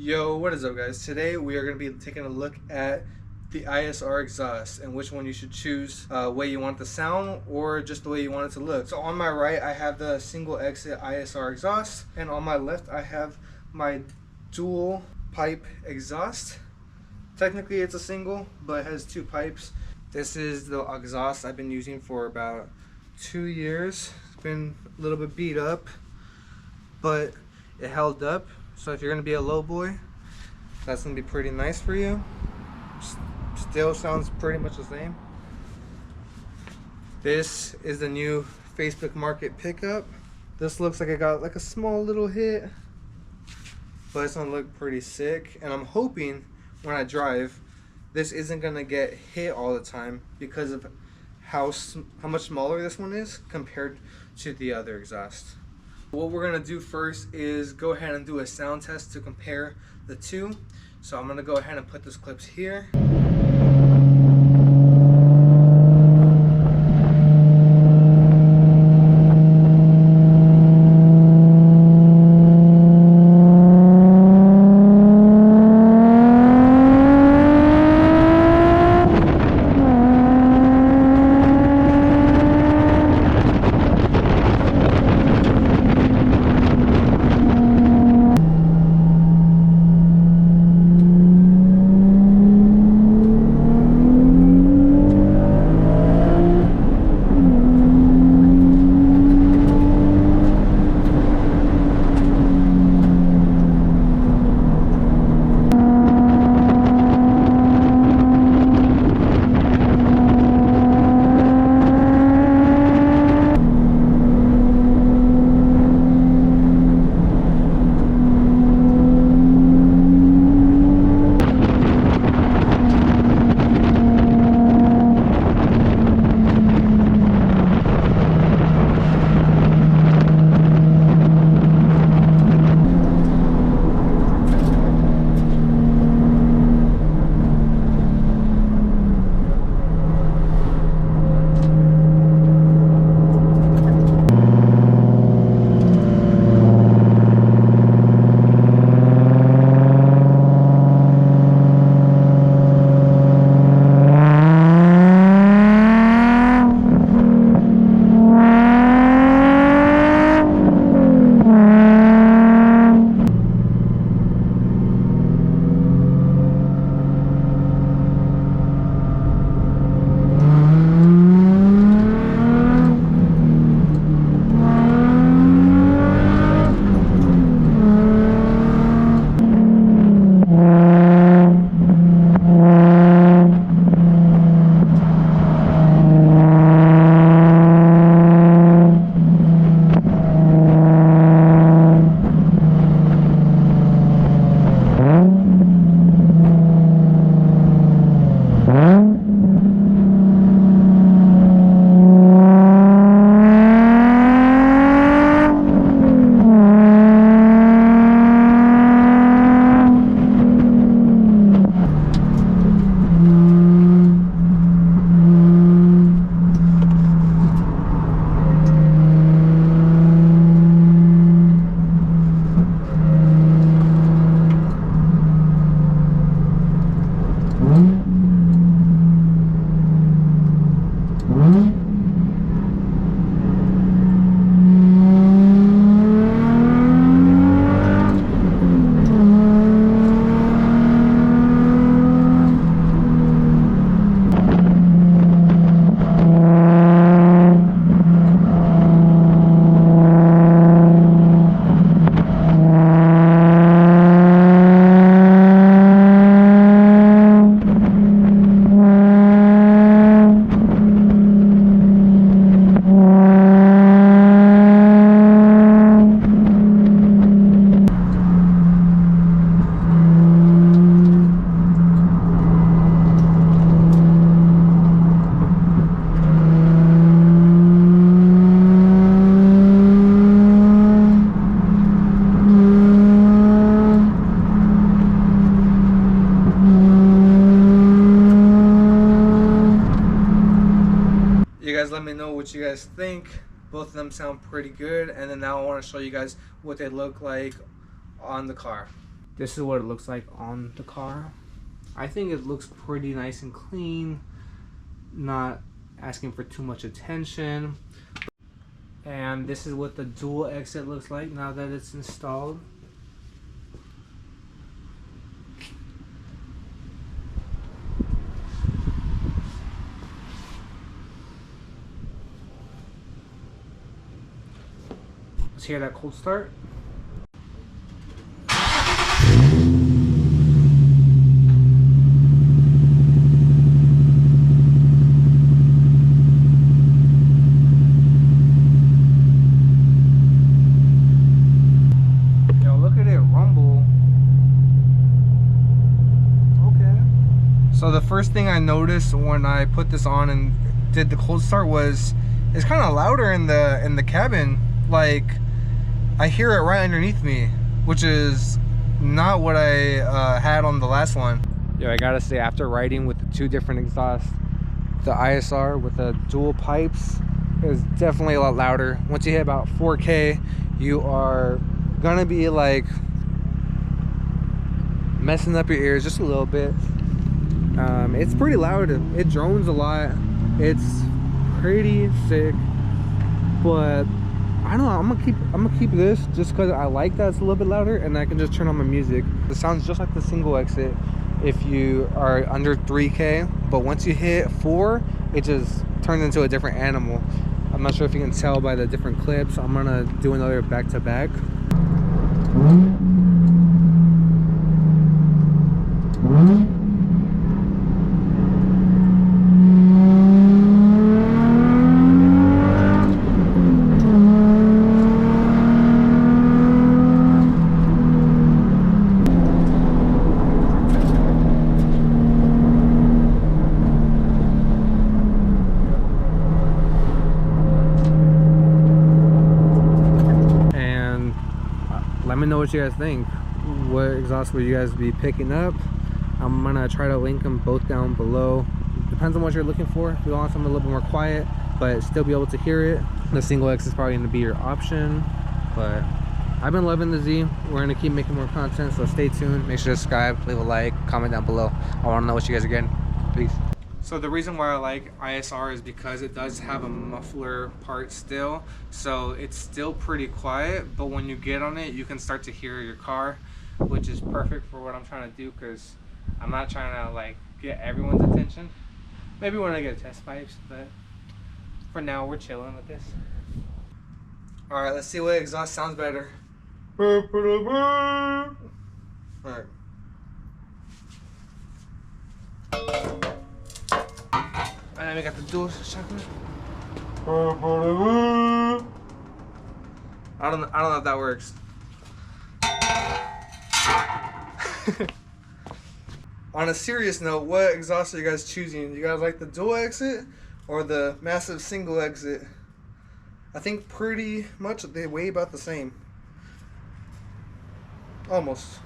Yo, what is up guys? Today we are going to be taking a look at the ISR exhaust and which one you should choose, way you want the sound or just the way you want it to look. So on my right I have the single exit ISR exhaust, and on my left I have my dual pipe exhaust. Technically it's a single, but it has two pipes. This is the exhaust I've been using for about 2 years. It's been a little bit beat up, but it held up. So if you're gonna be a low boy, that's gonna be pretty nice for you. Still sounds pretty much the same. This is the new Facebook Market pickup. This looks like it got like a small little hit, but it's gonna look pretty sick. And I'm hoping when I drive, this isn't gonna get hit all the time because of how much smaller this one is compared to the other exhaust. What we're gonna do first is go ahead and do a sound test to compare the two. So I'm gonna go ahead and put those clips here. Guys, let me know what you guys think. Both of them sound pretty good, and then now I want to show you guys what they look like on the car. This is what it looks like on the car. I think it looks pretty nice and clean, not asking for too much attention. And this is what the dual exit looks like now that it's installed. Let's hear that cold start. So the first thing I noticed when I put this on and did the cold start was it's kind of louder in the cabin. Like, I hear it right underneath me, which is not what I had on the last one. Yeah, I gotta say, after riding with the two different exhausts, the ISR with the dual pipes is definitely a lot louder. Once you hit about 4K, you are gonna be like messing up your ears just a little bit. It's pretty loud. It drones a lot. It's pretty sick, but I don't know. I'm gonna keep this just because I like that it's a little bit louder, and I can just turn on my music. It sounds just like the single exit if you are under 3K, but once you hit 4, it just turns into a different animal. I'm not sure if you can tell by the different clips. I'm gonna do another back to back. Let me know what you guys think. What exhaust will you guys be picking up? I'm gonna try to link them both down below. Depends on what you're looking for. If you want something a little bit more quiet but still be able to hear it, the single X is probably gonna be your option. But I've been loving the Z. We're gonna keep making more content, so stay tuned. Make sure to subscribe, leave a like, comment down below. I want to know what you guys are getting. Peace. So the reason why I like ISR is because it does have a muffler part still, so it's still pretty quiet, but when you get on it you can start to hear your car, which is perfect for what I'm trying to do, because I'm not trying to like get everyone's attention. Maybe when I get test pipes, but for now we're chilling with this. Alright, let's see what exhaust sounds better. Alright. And then we got the dual chocolate. I don't know if that works. On a serious note, what exhaust are you guys choosing? You guys like the dual exit or the massive single exit? I think pretty much they weigh about the same. Almost.